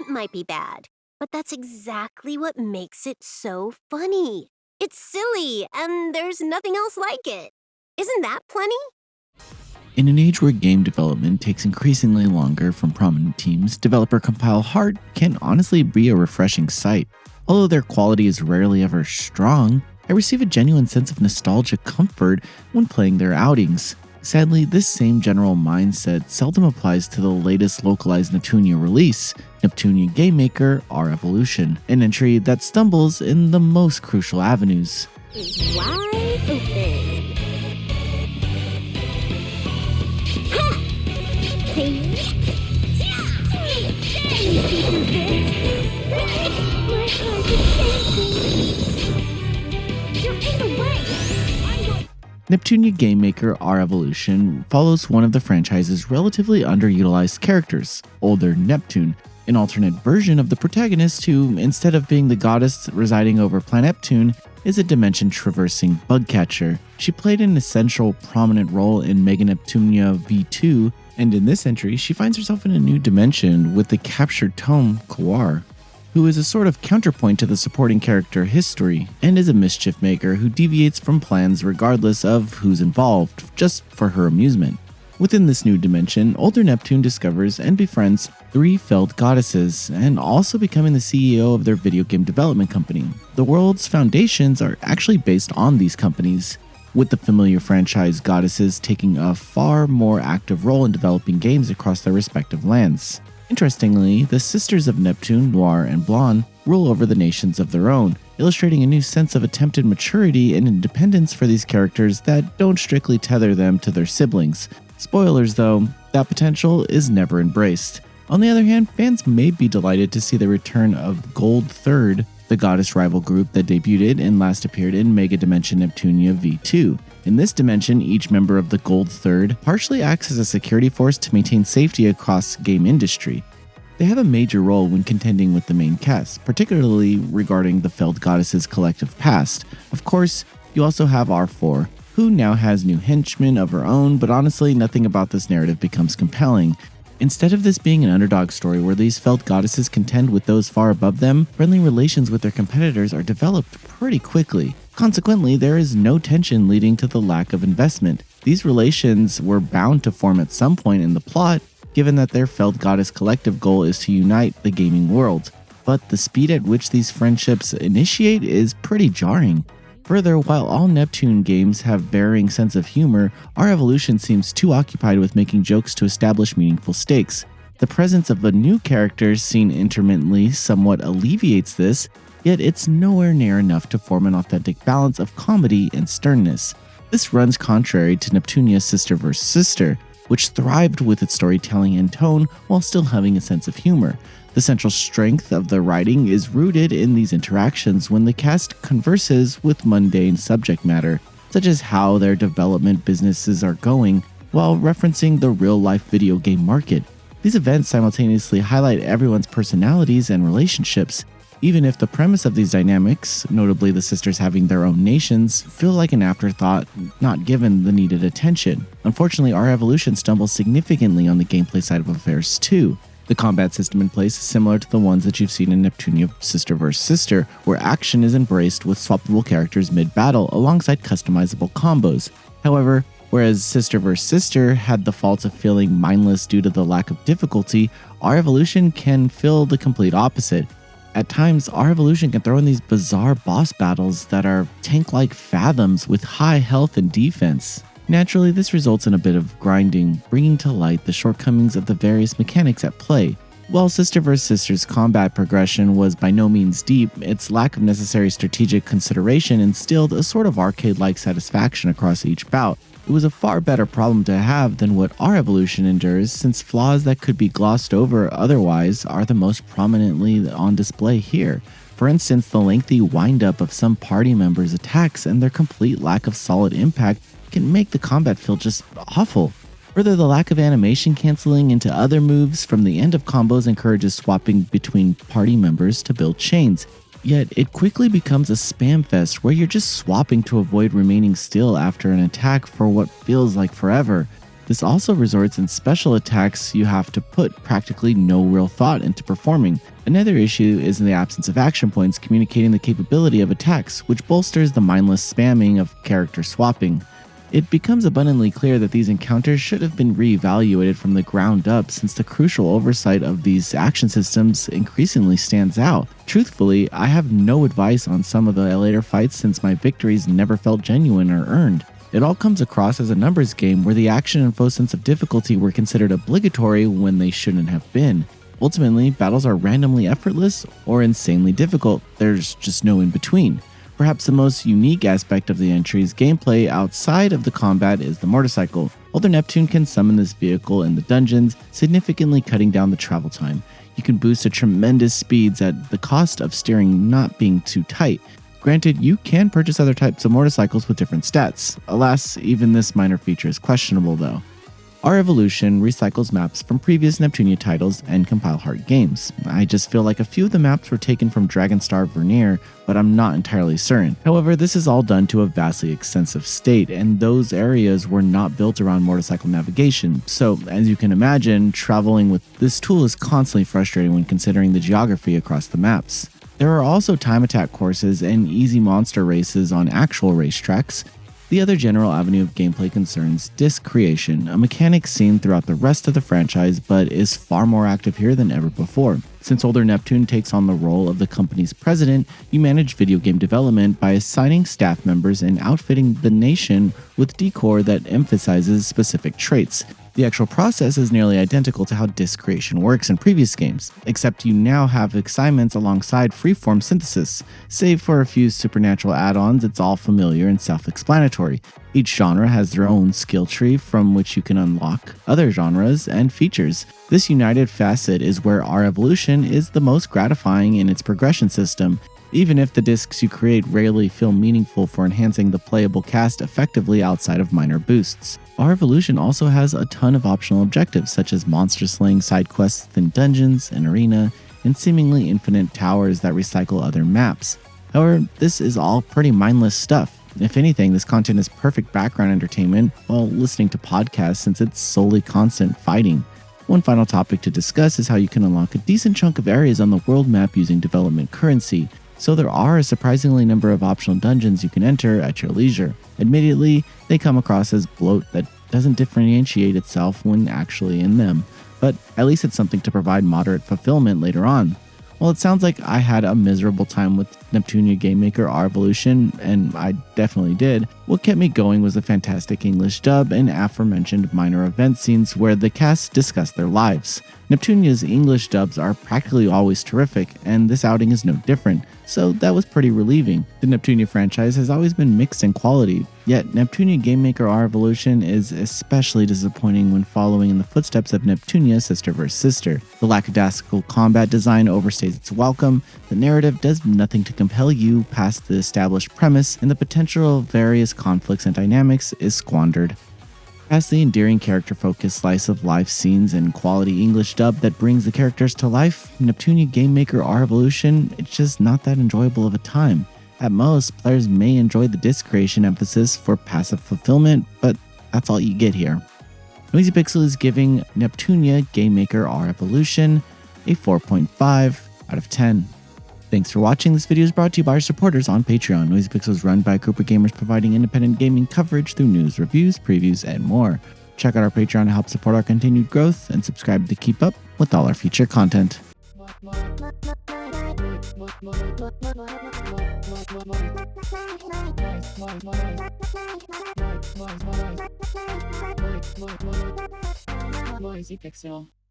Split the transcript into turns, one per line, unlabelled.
It might be bad, but that's exactly what makes it so funny. It's silly, and there's nothing else like it. Isn't that plenty?
In an age where game development takes increasingly longer from prominent teams, developer compile Heart can honestly be a refreshing sight. Although their quality is rarely ever strong, I receive a genuine sense of nostalgic comfort when playing their outings. Sadly, this same general mindset seldom applies to the latest localized Neptunia release, Neptunia Game Maker R, an entry that stumbles in the most crucial avenues.
Is wide open.
Neptunia Game Maker R follows one of the franchise's relatively underutilized characters, older Neptune, an alternate version of the protagonist who, instead of being the goddess residing over planet Neptune, is a dimension-traversing bug catcher. She played an essential prominent role in Mega Neptunia V2, and in this entry, she finds herself in a new dimension with the captured tome Kawar, who is a sort of counterpoint to the supporting character history, and is a mischief maker who deviates from plans regardless of who's involved, just for her amusement. Within this new dimension, older Neptune discovers and befriends 3 felled goddesses, and also becoming the CEO of their video game development company. The world's foundations are actually based on these companies, with the familiar franchise goddesses taking a far more active role in developing games across their respective lands. Interestingly, the sisters of Neptune, Noir and Blonde, rule over the nations of their own, illustrating a new sense of attempted maturity and independence for these characters that don't strictly tether them to their siblings. Spoilers though, that potential is never embraced. On the other hand, fans may be delighted to see the return of Gold Third, the goddess rival group that debuted and last appeared in Mega Dimension Neptunia V2. In this dimension, each member of the Gold Third partially acts as a security force to maintain safety across game industry. They have a major role when contending with the main cast, particularly regarding the felled goddess's collective past. Of course, you also have R4, who now has new henchmen of her own, but honestly, nothing about this narrative becomes compelling. Instead of this being an underdog story where these felled goddesses contend with those far above them, friendly relations with their competitors are developed pretty quickly. Consequently, there is no tension leading to the lack of investment. These relations were bound to form at some point in the plot, given that their felled goddess collective goal is to unite the gaming world. But the speed at which these friendships initiate is pretty jarring. Further, while all Neptune games have varying sense of humor, our evolution seems too occupied with making jokes to establish meaningful stakes. The presence of a new character seen intermittently somewhat alleviates this, yet it's nowhere near enough to form an authentic balance of comedy and sternness. This runs contrary to Neptunia's Sister vs. Sister, which thrived with its storytelling and tone while still having a sense of humor. The central strength of the writing is rooted in these interactions when the cast converses with mundane subject matter, such as how their development businesses are going, while referencing the real-life video game market. These events simultaneously highlight everyone's personalities and relationships, even if the premise of these dynamics, notably the sisters having their own nations, feel like an afterthought not given the needed attention. Unfortunately, our evolution stumbles significantly on the gameplay side of affairs too. The combat system in place is similar to the ones that you've seen in Neptunia Sister vs. Sister, where action is embraced with swappable characters mid-battle alongside customizable combos. However, whereas Sister vs. Sister had the fault of feeling mindless due to the lack of difficulty, our evolution can feel the complete opposite. At times, our evolution can throw in these bizarre boss battles that are tank-like fathoms with high health and defense. Naturally, this results in a bit of grinding, bringing to light the shortcomings of the various mechanics at play. While Sister vs. Sister's combat progression was by no means deep, its lack of necessary strategic consideration instilled a sort of arcade-like satisfaction across each bout. It was a far better problem to have than what our evolution endures, since flaws that could be glossed over otherwise are the most prominently on display here. For instance, the lengthy wind-up of some party members' attacks and their complete lack of solid impact can make the combat feel just awful. Further, the lack of animation canceling into other moves from the end of combos encourages swapping between party members to build chains. Yet, it quickly becomes a spam fest where you're just swapping to avoid remaining still after an attack for what feels like forever. This also results in special attacks you have to put practically no real thought into performing. Another issue is in the absence of action points communicating the capability of attacks, which bolsters the mindless spamming of character swapping. It becomes abundantly clear that these encounters should have been reevaluated from the ground up, since the crucial oversight of these action systems increasingly stands out. Truthfully, I have no advice on some of the later fights, since my victories never felt genuine or earned. It all comes across as a numbers game where the action and faux sense of difficulty were considered obligatory when they shouldn't have been. Ultimately, battles are randomly effortless or insanely difficult. There's just no in between. Perhaps the most unique aspect of the entry's gameplay outside of the combat is the motorcycle. Older Neptune can summon this vehicle in the dungeons, significantly cutting down the travel time. You can boost to tremendous speeds at the cost of steering not being too tight. Granted, you can purchase other types of motorcycles with different stats. Alas, even this minor feature is questionable though. R Evolution recycles maps from previous Neptunia titles and compile hard games. I just feel like a few of the maps were taken from Dragonstar Vernier, but I'm not entirely certain. However, this is all done to a vastly extensive state, and those areas were not built around motorcycle navigation, so as you can imagine, traveling with this tool is constantly frustrating when considering the geography across the maps. There are also time attack courses and easy monster races on actual racetracks. The other general avenue of gameplay concerns disc creation, a mechanic seen throughout the rest of the franchise but is far more active here than ever before. Since Older Neptune takes on the role of the company's president, you manage video game development by assigning staff members and outfitting the nation with decor that emphasizes specific traits. The actual process is nearly identical to how disc creation works in previous games, except you now have assignments alongside freeform synthesis. Save for a few supernatural add-ons, it's all familiar and self-explanatory. Each genre has their own skill tree from which you can unlock other genres and features. This united facet is where R Evolution is the most gratifying in its progression system, even if the discs you create rarely feel meaningful for enhancing the playable cast effectively outside of minor boosts. R Evolution also has a ton of optional objectives such as monster slaying side quests within dungeons, an arena, and seemingly infinite towers that recycle other maps. However, this is all pretty mindless stuff. If anything, this content is perfect background entertainment while listening to podcasts since it's solely constant fighting. One final topic to discuss is how you can unlock a decent chunk of areas on the world map using development currency. So there are a surprisingly number of optional dungeons you can enter at your leisure. Admittedly, they come across as bloat that doesn't differentiate itself when actually in them, but at least it's something to provide moderate fulfillment later on. Well, it sounds like I had a miserable time with Neptunia Game Maker R Evolution, and I definitely did. What kept me going was the fantastic English dub and aforementioned minor event scenes where the cast discuss their lives. Neptunia's English dubs are practically always terrific, and this outing is no different, so that was pretty relieving. The Neptunia franchise has always been mixed in quality, yet Neptunia Game Maker R Evolution is especially disappointing when following in the footsteps of Neptunia Sister vs. Sister. The lackadaisical combat design overstays its welcome, the narrative does nothing to compel you past the established premise, and the potential of various conflicts and dynamics is squandered. Past the endearing character-focused slice-of-life scenes and quality English dub that brings the characters to life, Neptunia Game Maker R Evolution, it's just not that enjoyable of a time. At most, players may enjoy the disc creation emphasis for passive fulfillment, but that's all you get here. Noisy Pixel is giving Neptunia Game Maker R Evolution a 4.5 out of 10. Thanks for watching. This video is brought to you by our supporters on Patreon. Noisy Pixel is run by a group of gamers providing independent gaming coverage through news, reviews, previews, and more. Check out our Patreon to help support our continued growth and subscribe to keep up with all our future content.
Noisy Pixel.